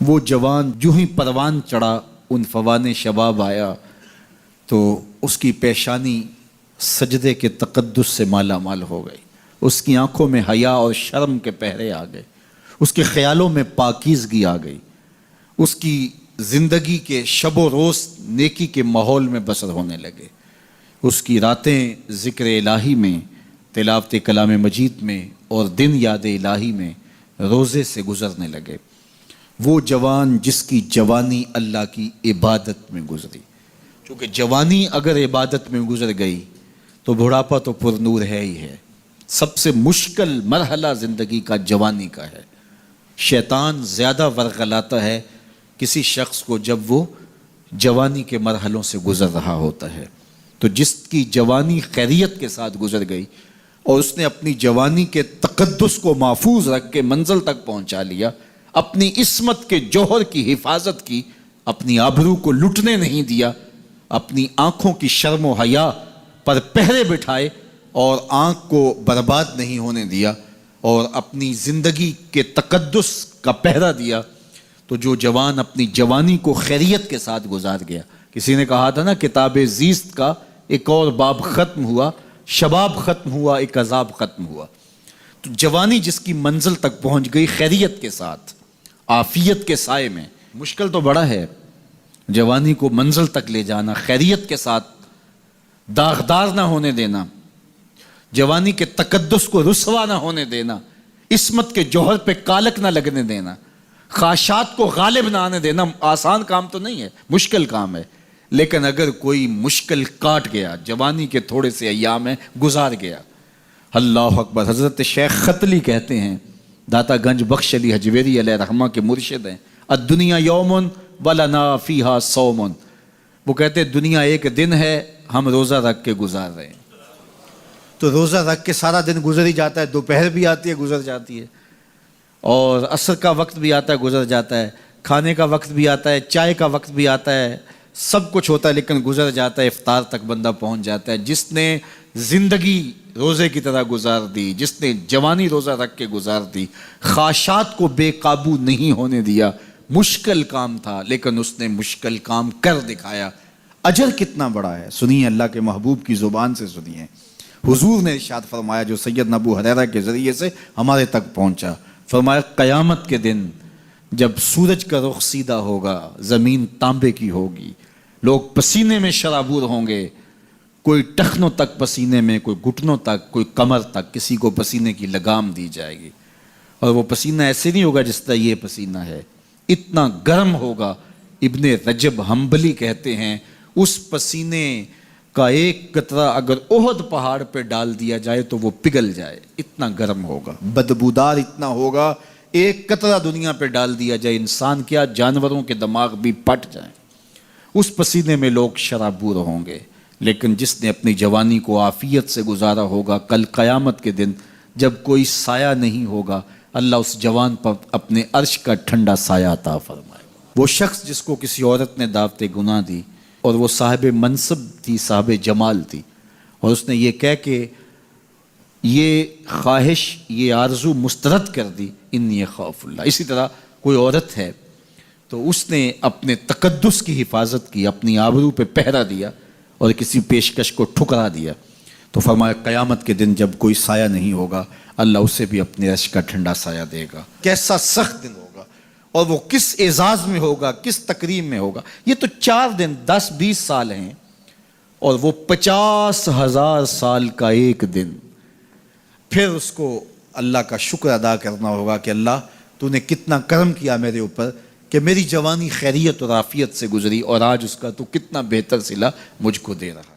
وہ جوان جو ہی پروان چڑھا ان فوان شباب آیا تو اس کی پیشانی سجدے کے تقدس سے مالا مال ہو گئی، اس کی آنکھوں میں حیا اور شرم کے پہرے آ گئے، اس کے خیالوں میں پاکیزگی آ گئی، اس کی زندگی کے شب و روز نیکی کے ماحول میں بسر ہونے لگے، اس کی راتیں ذکر الہی میں، تلاوت کلام مجید میں اور دن یاد الہی میں روزے سے گزرنے لگے۔ وہ جوان جس کی جوانی اللہ کی عبادت میں گزری، کیونکہ جوانی اگر عبادت میں گزر گئی تو بڑھاپا تو پر نور ہے ہی ہے۔ سب سے مشکل مرحلہ زندگی کا جوانی کا ہے۔ شیطان زیادہ ورغلاتا ہے کسی شخص کو جب وہ جوانی کے مرحلوں سے گزر رہا ہوتا ہے۔ تو جس کی جوانی خیریت کے ساتھ گزر گئی اور اس نے اپنی جوانی کے تقدس کو محفوظ رکھ کے منزل تک پہنچا لیا، اپنی عصمت کے جوہر کی حفاظت کی، اپنی آبرو کو لٹنے نہیں دیا، اپنی آنکھوں کی شرم و حیا پر پہرے بٹھائے اور آنکھ کو برباد نہیں ہونے دیا اور اپنی زندگی کے تقدس کا پہرا دیا، تو جو جوان اپنی جوانی کو خیریت کے ساتھ گزار گیا۔ کسی نے کہا تھا نا، کتاب زیست کا ایک اور باب ختم ہوا، شباب ختم ہوا، ایک عذاب ختم ہوا۔ تو جوانی جس کی منزل تک پہنچ گئی خیریت کے ساتھ، عافیت کے سائے میں۔ مشکل تو بڑا ہے جوانی کو منزل تک لے جانا، خیریت کے ساتھ، داغدار نہ ہونے دینا، جوانی کے تقدس کو رسوا نہ ہونے دینا، عصمت کے جوہر پہ کالک نہ لگنے دینا، خواہشات کو غالب نہ آنے دینا۔ آسان کام تو نہیں ہے، مشکل کام ہے، لیکن اگر کوئی مشکل کاٹ گیا، جوانی کے تھوڑے سے ایام میں گزار گیا۔ اللہ اکبر۔ حضرت شیخ ختلی کہتے ہیں، داتا گنج بخش علی حجویری علیہ رحمہ کے مرشد ہیں، الدنیا یوم ولنا فیہا صوم۔ وہ کہتے ہیں دنیا ایک دن ہے، ہم روزہ رکھ کے گزار رہے ہیں۔ تو روزہ رکھ کے سارا دن گزر ہی جاتا ہے، دوپہر بھی آتی ہے گزر جاتی ہے، اور عصر کا وقت بھی آتا ہے گزر جاتا ہے، کھانے کا وقت بھی آتا ہے، چائے کا وقت بھی آتا ہے، سب کچھ ہوتا ہے لیکن گزر جاتا ہے، افطار تک بندہ پہنچ جاتا ہے۔ جس نے زندگی روزے کی طرح گزار دی، جس نے جوانی روزہ رکھ کے گزار دی، خواہشات کو بے قابو نہیں ہونے دیا، مشکل کام تھا لیکن اس نے مشکل کام کر دکھایا۔ اجر کتنا بڑا ہے، سنیے اللہ کے محبوب کی زبان سے سنیے۔ حضور نے ارشاد فرمایا جو سید ابو ہریرہ کے ذریعے سے ہمارے تک پہنچا، فرمایا قیامت کے دن جب سورج کا رخ سیدھا ہوگا، زمین تانبے کی ہوگی، لوگ پسینے میں شرابور ہوں گے، کوئی ٹخنوں تک پسینے میں، کوئی گھٹنوں تک، کوئی کمر تک، کسی کو پسینے کی لگام دی جائے گی، اور وہ پسینہ ایسے نہیں ہوگا جس طرح یہ پسینہ ہے، اتنا گرم ہوگا۔ ابن رجب حنبلی کہتے ہیں اس پسینے کا ایک قطرہ اگر احد پہاڑ پہ ڈال دیا جائے تو وہ پگھل جائے، اتنا گرم ہوگا، بدبودار اتنا ہوگا، ایک قطرہ دنیا پہ ڈال دیا جائے، انسان کیا جانوروں کے دماغ بھی پھٹ جائیں، اس پسینے میں لوگ شرابور ہوں گے۔ لیکن جس نے اپنی جوانی کو عافیت سے گزارا ہوگا، کل قیامت کے دن جب کوئی سایہ نہیں ہوگا، اللہ اس جوان پر اپنے عرش کا ٹھنڈا سایہ عطا فرمائے گا۔ وہ شخص جس کو کسی عورت نے دعوت گناہ دی اور وہ صاحب منصب تھی، صاحب جمال تھی، اور اس نے یہ کہہ کہ یہ خواہش، یہ آرزو مسترد کر دی، انی خاف اللہ۔ اسی طرح کوئی عورت ہے تو اس نے اپنے تقدس کی حفاظت کی، اپنی آبرو پہ پہرا دیا اور کسی پیشکش کو ٹھکرا دیا، تو فرمایا قیامت کے دن جب کوئی سایہ نہیں ہوگا، اللہ اسے بھی اپنے عرش کا ٹھنڈا سایہ دے گا۔ کیسا سخت دن ہوگا، اور وہ کس اعزاز میں ہوگا، کس تکریم میں ہوگا۔ یہ تو 4 دن 10-20 سال ہیں، اور وہ 50,000 سال کا ایک دن۔ پھر اس کو اللہ کا شکر ادا کرنا ہوگا کہ اللہ تو نے کتنا کرم کیا میرے اوپر کہ میری جوانی خیریت اور عافیت سے گزری، اور آج اس کا تو کتنا بہتر صلہ مجھ کو دے رہا ہے۔